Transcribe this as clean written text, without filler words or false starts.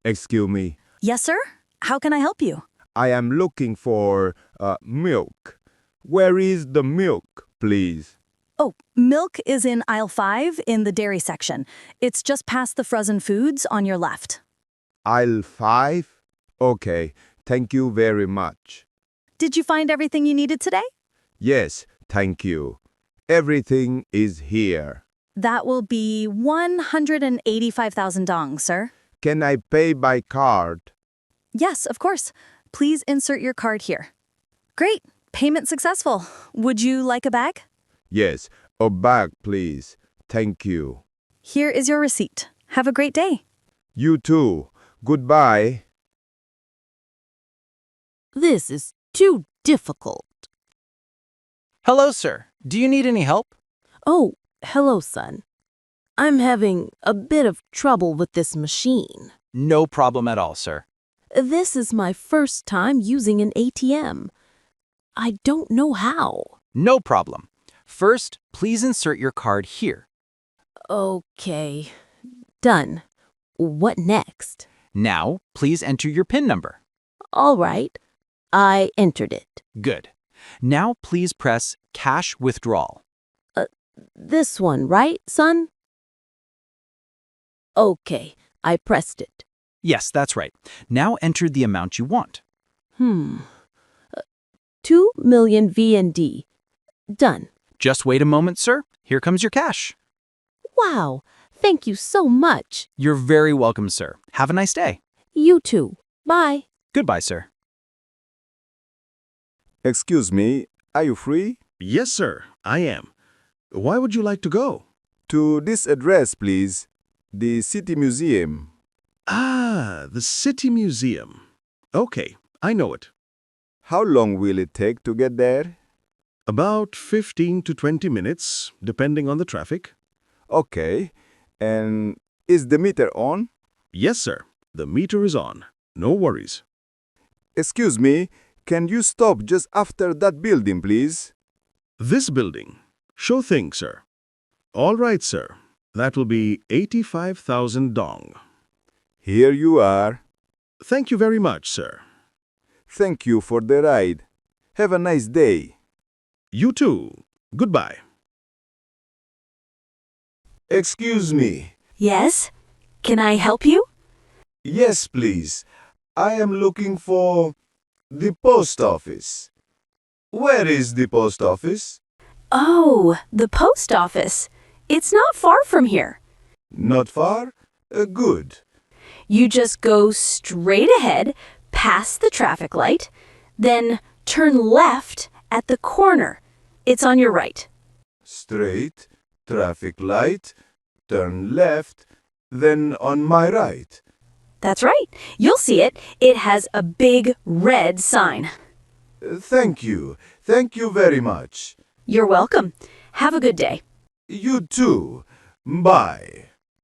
Excuse me. Yes, sir? How can I help you? I am looking for milk. Where is the milk, please? Oh, milk is in aisle 5 in the dairy section. It's just past the frozen foods on your left. Aisle 5? Okay, thank you very much. Did you find everything you needed today? Yes, thank you. Everything is here. That will be 185,000 dong, sir. Can I pay by card? Yes, of course. Please insert your card here. Great. Payment successful. Would you like a bag? Yes, a bag, please. Thank you. Here is your receipt. Have a great day. You too. Goodbye. This is too difficult. Hello, sir. Do you need any help? Oh, hello, son. I'm having a bit of trouble with this machine. No problem at all, sir. This is my first time using an ATM. I don't know how. No problem. First, please insert your card here. Okay. Done. What next? Now, please enter your PIN number. All right. I entered it. Good. Now, please press Cash Withdrawal. This one, right, son? Okay, I pressed it. Yes, that's right. Now enter the amount you want. 2 million VND. Done. Just wait a moment, sir. Here comes your cash. Wow, thank you so much. You're very welcome, sir. Have a nice day. You too. Bye. Goodbye, sir. Excuse me, are you free? Yes, sir, I am. Why would you like to go? To this address, please. The City Museum. Ah, the City Museum. Okay, I know it. How long will it take to get there? About 15 to 20 minutes, depending on the traffic. Okay. And is the meter on? Yes, sir, the meter is on. No worries. Excuse me, can you stop just after that building, please? This building. Sure thing, sir. All right, sir. That will be 85,000 dong. Here you are. Thank you very much, sir. Thank you for the ride. Have a nice day. You too. Goodbye. Excuse me. Yes? Can I help you? Yes, please. I am looking for the post office. Where is the post office? Oh, the post office. It's not far from here. Not far? Good. You just go straight ahead, past the traffic light, then turn left at the corner. It's on your right. Straight, traffic light, turn left, then on my right. That's right. You'll see it. It has a big red sign. Thank you. Thank you very much. You're welcome. Have a good day. You too. Bye.